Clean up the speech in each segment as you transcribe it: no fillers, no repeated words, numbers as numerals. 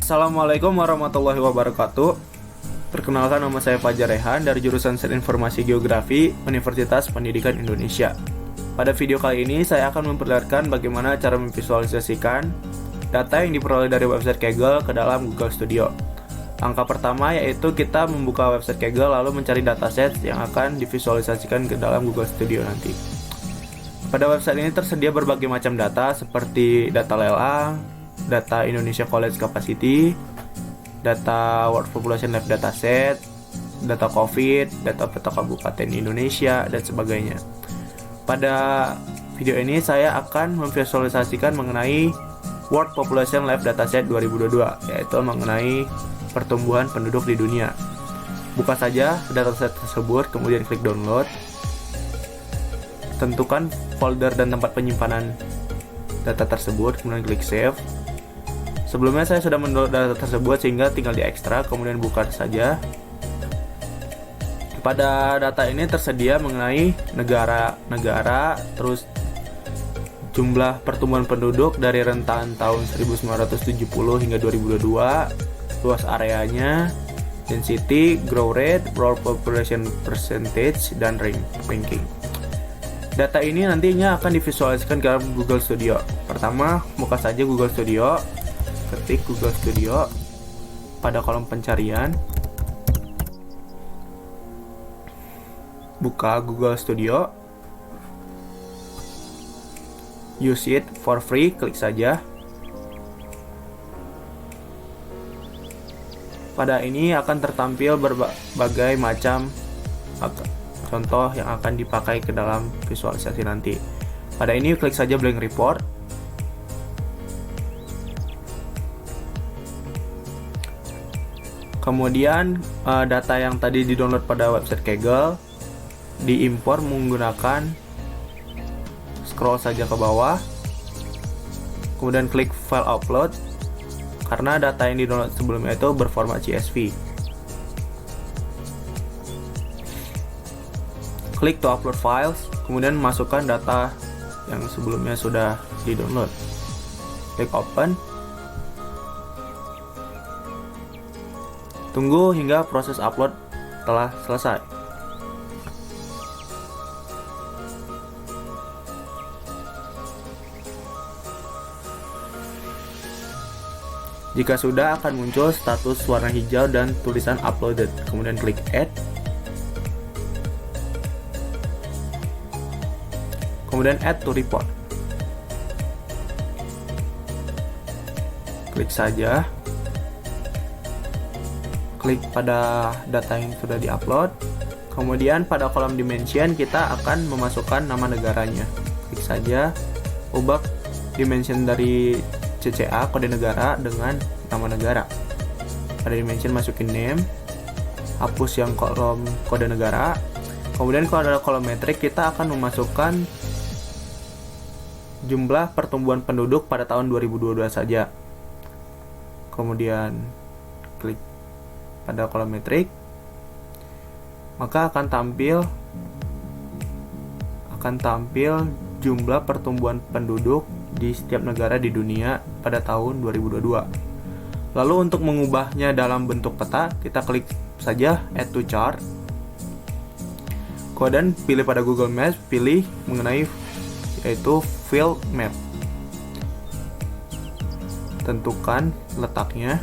Assalamualaikum warahmatullahi wabarakatuh. Perkenalkan, nama saya Fajar Rehan dari jurusan Sains Informasi Geografi Universitas Pendidikan Indonesia. Pada video kali ini saya akan memperlihatkan bagaimana cara memvisualisasikan data yang diperoleh dari website Kaggle ke dalam Google Studio. Langkah pertama yaitu kita membuka website Kaggle lalu mencari dataset yang akan divisualisasikan ke dalam Google Studio nanti. Pada website ini tersedia berbagai macam data seperti data lelang, data Indonesia College Capacity, data World Population Live Dataset, data COVID, data peta kabupaten Indonesia, dan sebagainya. Pada video ini saya akan memvisualisasikan mengenai World Population Live Dataset 2022, yaitu mengenai pertumbuhan penduduk di dunia. Buka saja dataset tersebut, kemudian klik download. Tentukan folder dan tempat penyimpanan data tersebut, kemudian klik save. Sebelumnya saya sudah mendownload data tersebut sehingga tinggal diekstrak, kemudian buka saja. Pada data ini tersedia mengenai negara-negara, terus jumlah pertumbuhan penduduk dari rentan tahun 1970 hingga 2022, luas areanya, density, growth rate, world population percentage, dan ranking. Data ini nantinya akan divisualisasikan ke dalam Google Studio. Pertama, buka saja Google Studio, ketik Google Studio pada kolom pencarian, buka Google Studio, use it for free, klik saja. Pada ini akan tertampil berbagai macam contoh yang akan dipakai ke dalam visualisasi nanti. Pada ini klik saja blank report. Kemudian data yang tadi di-download pada website Kaggle diimpor menggunakan scroll saja ke bawah. Kemudian klik file upload karena data yang di-download sebelumnya itu berformat CSV. Klik to upload files, kemudian masukkan data yang sebelumnya sudah di-download. Klik open. Tunggu hingga proses upload telah selesai. Jika sudah, akan muncul status warna hijau dan tulisan uploaded. Kemudian klik add. Kemudian add to report. Klik saja. Klik pada data yang sudah diupload. Kemudian pada kolom dimension kita akan memasukkan nama negaranya. Klik saja. Ubah dimension dari CCA kode negara dengan nama negara. Pada dimension masukin name. Hapus yang kolom kode negara. Kemudian kalau ada kolom metrik kita akan memasukkan jumlah pertumbuhan penduduk pada tahun 2022 saja. Kemudian klik pada kolom metrik, maka akan tampil jumlah pertumbuhan penduduk di setiap negara di dunia pada tahun 2022. Lalu untuk mengubahnya dalam bentuk peta, kita klik saja add to chart. Kemudian pilih pada Google Maps, pilih mengenai yaitu field map. Tentukan letaknya.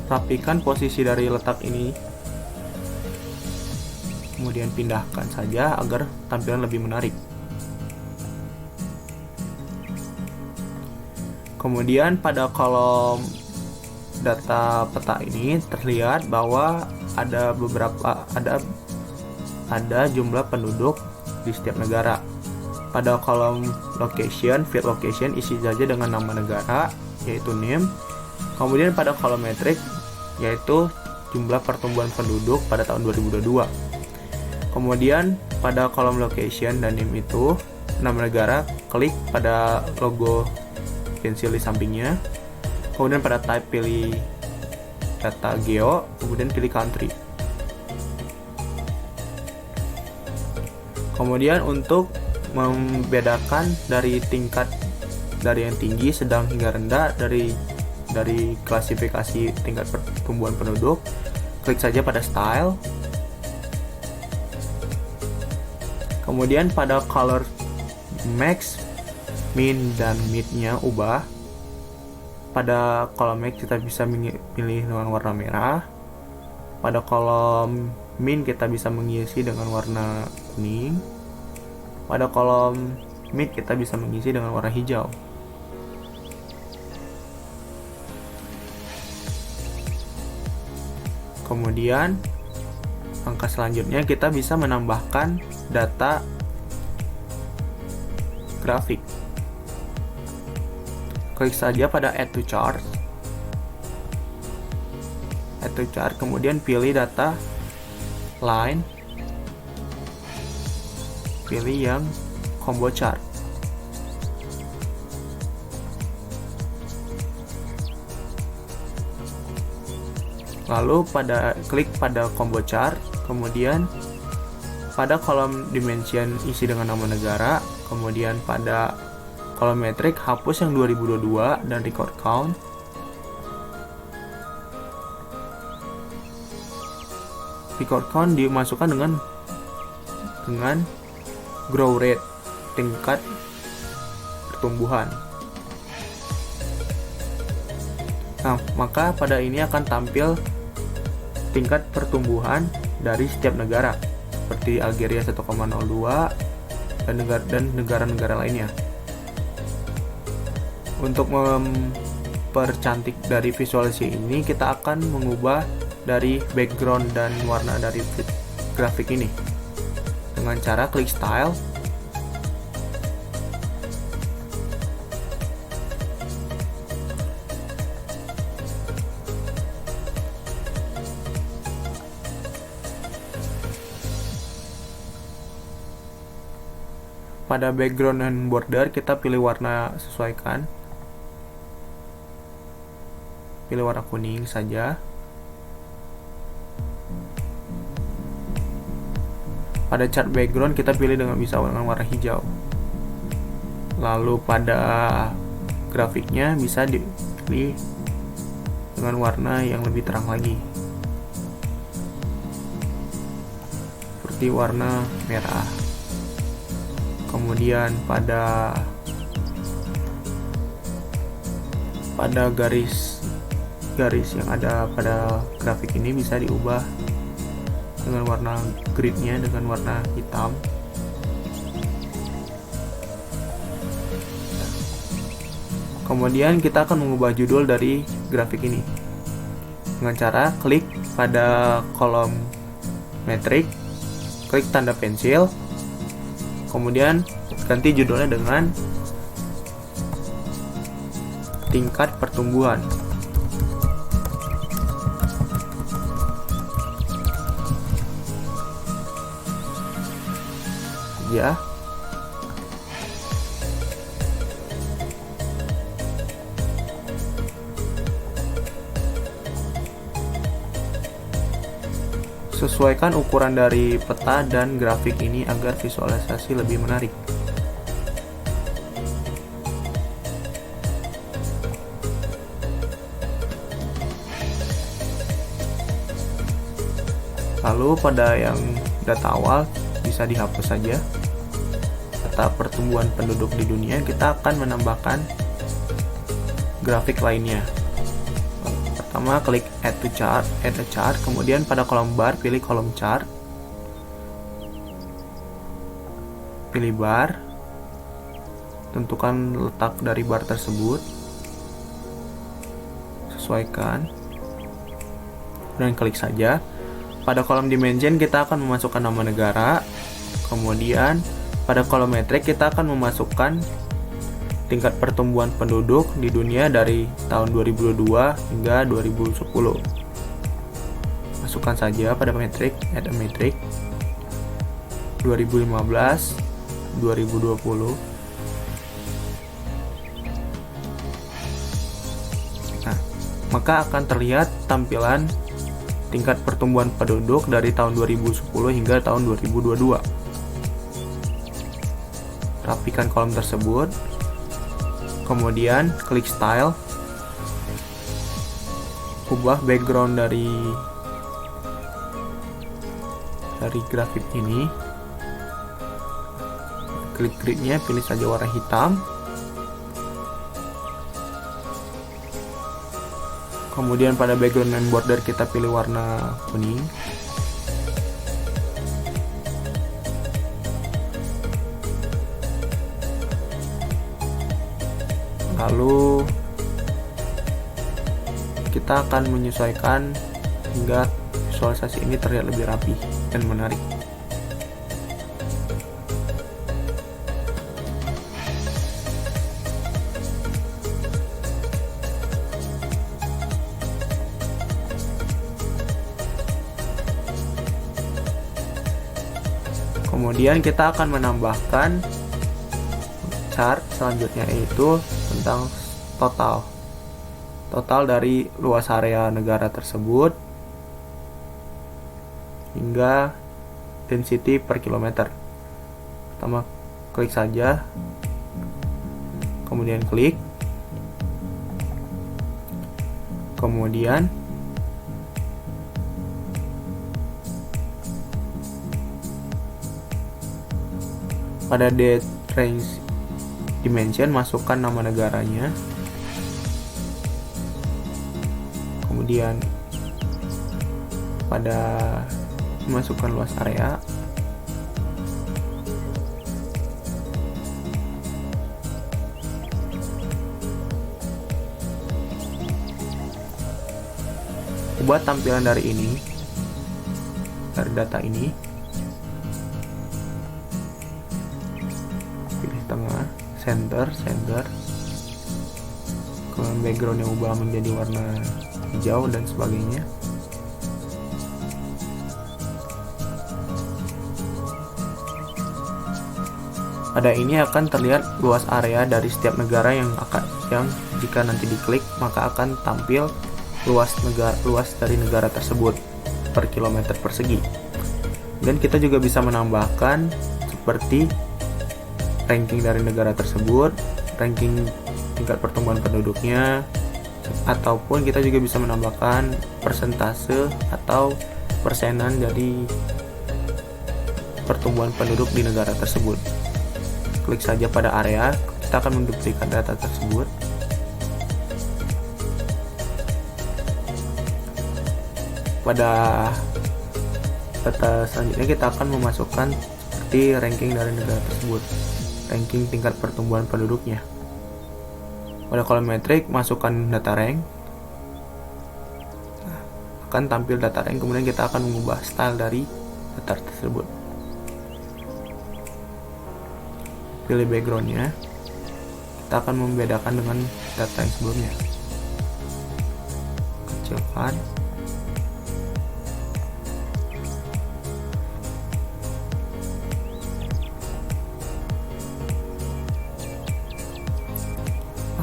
Rapikan posisi dari letak ini. Kemudian pindahkan saja agar tampilan lebih menarik. Kemudian pada kolom data peta ini terlihat bahwa ada jumlah penduduk di setiap negara. Pada kolom location, field location isi saja dengan nama negara yaitu name. Kemudian pada kolom metrik yaitu jumlah pertumbuhan penduduk pada tahun 2022. Kemudian pada kolom location dan name itu nama negara, klik pada logo pensil di sampingnya. Kemudian pada type pilih data geo, kemudian pilih country. Kemudian untuk membedakan dari tingkat dari yang tinggi, sedang hingga rendah dari klasifikasi tingkat pertumbuhan penduduk, klik saja pada style. Kemudian pada color max, min dan mid-nya ubah. Pada kolom max kita bisa pilih dengan warna merah. Pada kolom min kita bisa mengisi dengan warna kuning. Pada kolom mid kita bisa mengisi dengan warna hijau. Kemudian langkah selanjutnya kita bisa menambahkan data grafik. Klik saja pada add to chart. Add to chart, kemudian pilih data line. Pilih yang combo chart. Lalu klik pada combo chart, kemudian pada kolom dimension isi dengan nama negara, kemudian pada kolom metrik hapus yang 2022 dan record count. Record count dimasukkan dengan grow rate, tingkat pertumbuhan. Nah, maka pada ini akan tampil tingkat pertumbuhan dari setiap negara, seperti Algeria 1,02 dan negara-negara lainnya. Untuk mempercantik dari visualisasi ini, kita akan mengubah dari background dan warna dari grafik ini dengan cara klik style. Pada background dan border kita pilih warna sesuaikan. Pilih warna kuning saja. Pada chart background kita pilih dengan warna hijau. Lalu pada grafiknya bisa dipilih dengan warna yang lebih terang lagi, seperti warna merah. Kemudian pada garis yang ada pada grafik ini bisa diubah dengan warna gridnya dengan warna hitam. Kemudian kita akan mengubah judul dari grafik ini dengan cara klik pada kolom metrik, klik tanda pensil, kemudian ganti judulnya dengan tingkat pertumbuhan. Ya. Sesuaikan ukuran dari peta dan grafik ini agar visualisasi lebih menarik. Lalu pada yang data awal bisa dihapus saja. Data pertumbuhan penduduk di dunia, kita akan menambahkan grafik lainnya. Pertama klik add to chart, add a chart, kemudian pada kolom bar pilih kolom chart. Pilih bar. Tentukan letak dari bar tersebut. Sesuaikan. Dan klik saja. Pada kolom dimension kita akan memasukkan nama negara. Kemudian pada kolom metrik kita akan memasukkan tingkat pertumbuhan penduduk di dunia dari tahun 2022 hingga 2010. Masukkan saja pada metrik, add a metric 2015 2020. Nah, maka akan terlihat tampilan tingkat pertumbuhan penduduk dari tahun 2010 hingga tahun 2022. rapikan kolom tersebut. Kemudian klik style, ubah background dari grafik ini. Klik gridnya, pilih saja warna hitam. Kemudian pada background dan border kita pilih warna kuning. Lalu kita akan menyesuaikan hingga visualisasi ini terlihat lebih rapi dan menarik. Kemudian kita akan menambahkan chart selanjutnya, yaitu tentang total dari luas area negara tersebut hingga density per kilometer. Pertama klik saja, kemudian klik, kemudian pada date range dimension masukkan nama negaranya, kemudian pada masukkan luas area, ubah tampilan dari data ini, pilih tengah, center, kemudian background yang ubah menjadi warna hijau dan sebagainya. Pada ini akan terlihat luas area dari setiap negara yang jika nanti diklik maka akan tampil luas dari negara tersebut per kilometer persegi. Dan kita juga bisa menambahkan seperti ranking dari negara tersebut, ranking tingkat pertumbuhan penduduknya, ataupun kita juga bisa menambahkan persentase atau persenan dari pertumbuhan penduduk di negara tersebut. Klik saja pada area, kita akan menduplikat data tersebut. Pada data selanjutnya kita akan memasukkan seperti ranking dari negara tersebut, ranking tingkat pertumbuhan penduduknya. Pada kolom metrik masukkan data rank, akan tampil data rank, kemudian kita akan mengubah style dari data tersebut. Pilih backgroundnya, kita akan membedakan dengan data yang sebelumnya. Kecilkan,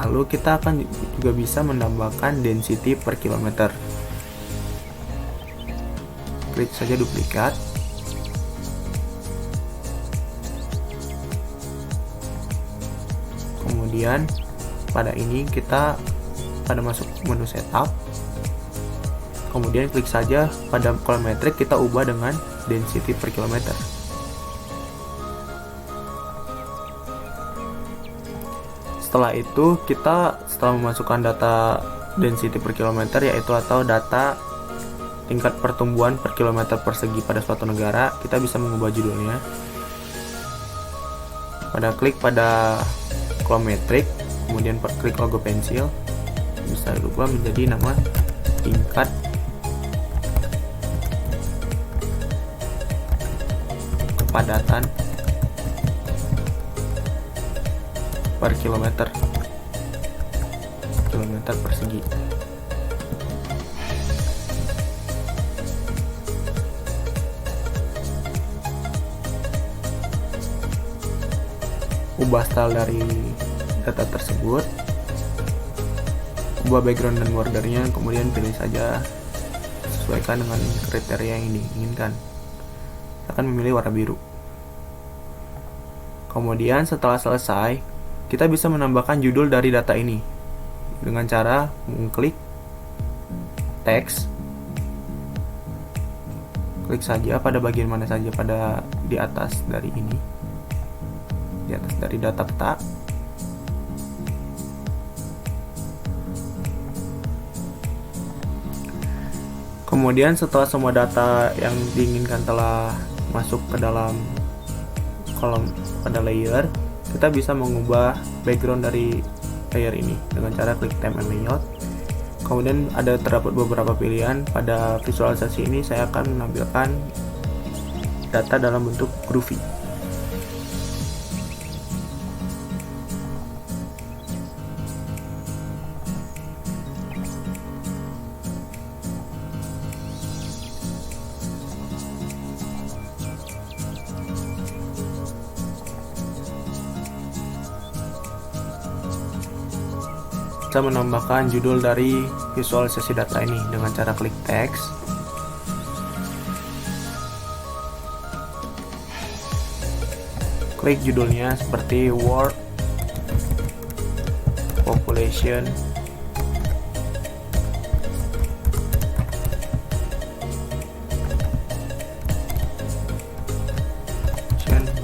lalu kita akan juga bisa menambahkan density per kilometer. Klik saja duplikat, kemudian pada ini kita masuk menu setup, kemudian klik saja pada kolom metrik, kita ubah dengan density per kilometer. Setelah itu setelah memasukkan data density per kilometer, yaitu atau data tingkat pertumbuhan per kilometer persegi pada suatu negara, kita bisa mengubah judulnya. Klik pada kolom metrik, kemudian klik logo pensil, bisa berubah menjadi nama tingkat kepadatan per kilometer persegi. Ubah style dari data tersebut, ubah background dan bordernya, kemudian pilih saja sesuaikan dengan kriteria yang diinginkan. Saya akan memilih warna biru. Kemudian setelah selesai, kita bisa menambahkan judul dari data ini dengan cara mengklik teks. Klik saja pada bagian mana saja pada di atas dari ini, di atas dari data peta. Kemudian setelah semua data yang diinginkan telah masuk ke dalam kolom pada layer, kita bisa mengubah background dari layer ini dengan cara klik time and layout. Kemudian terdapat beberapa pilihan. Pada visualisasi ini saya akan menampilkan data dalam bentuk groovy. Kita menambahkan judul dari visualisasi data ini dengan cara klik teks. Klik judulnya seperti World Population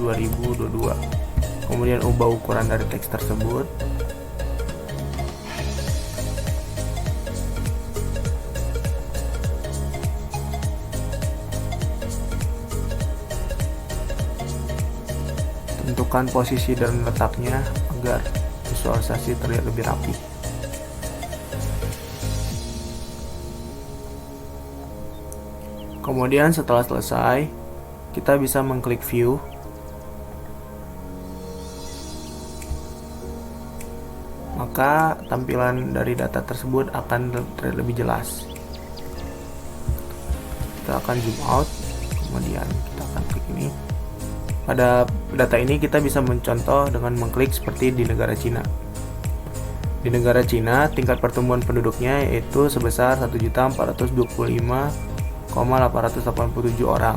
2022. Kemudian ubah ukuran dari teks tersebut. Tentukan posisi dan letaknya agar visualisasi terlihat lebih rapi. Kemudian setelah selesai, kita bisa mengklik view. Maka tampilan dari data tersebut akan terlihat lebih jelas. Kita akan zoom out, kemudian kita akan klik ini. Pada data ini kita bisa mencontoh dengan mengklik seperti di negara Cina. Di negara Cina, tingkat pertumbuhan penduduknya yaitu sebesar 1.425.887 orang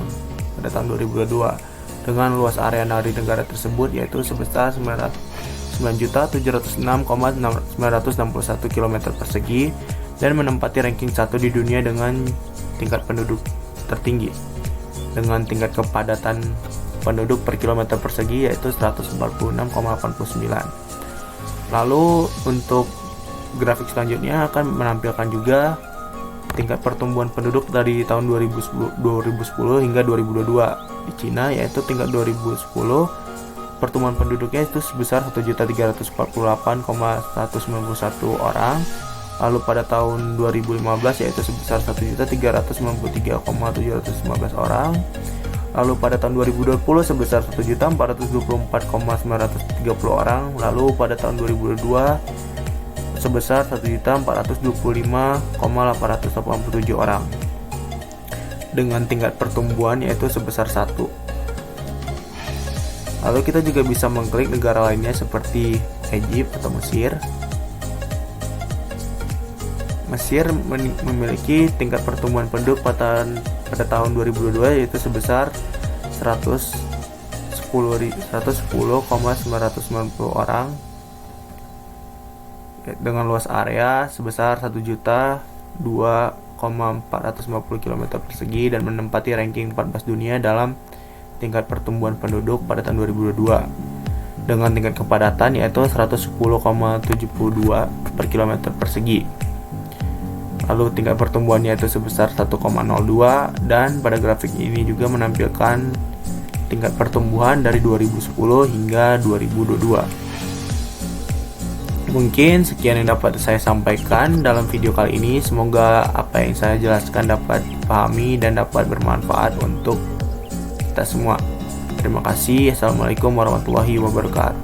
pada tahun 2022, dengan luas area dari negara tersebut yaitu sebesar 9.706.961 km persegi dan menempati ranking 1 di dunia dengan tingkat penduduk tertinggi dengan tingkat kepadatan penduduk per kilometer persegi yaitu 146,89. Lalu untuk grafik selanjutnya akan menampilkan juga tingkat pertumbuhan penduduk dari tahun 2010 hingga 2022 di Cina, yaitu tingkat 2010 pertumbuhan penduduknya itu sebesar 1.348.191 orang. Lalu pada tahun 2015 yaitu sebesar 1.393.715 orang. Lalu pada tahun 2020 sebesar 1.424.930 orang. Lalu pada tahun 2022 sebesar 1.425.887 orang dengan tingkat pertumbuhan yaitu sebesar 1. Lalu kita juga bisa mengklik negara lainnya seperti Egypt atau Mesir. Mesir memiliki tingkat pertumbuhan penduduk pada tahun 2022 yaitu sebesar 110,990 orang dengan luas area sebesar 1.002.450 km persegi dan menempati ranking 14 dunia dalam tingkat pertumbuhan penduduk pada tahun 2022 dengan tingkat kepadatan yaitu 110,72 per kilometer persegi. Lalu tingkat pertumbuhannya itu sebesar 1,02 dan pada grafik ini juga menampilkan tingkat pertumbuhan dari 2010 hingga 2022. Mungkin sekian yang dapat saya sampaikan dalam video kali ini. Semoga apa yang saya jelaskan dapat dipahami dan dapat bermanfaat untuk kita semua. Terima kasih. Assalamualaikum warahmatullahi wabarakatuh.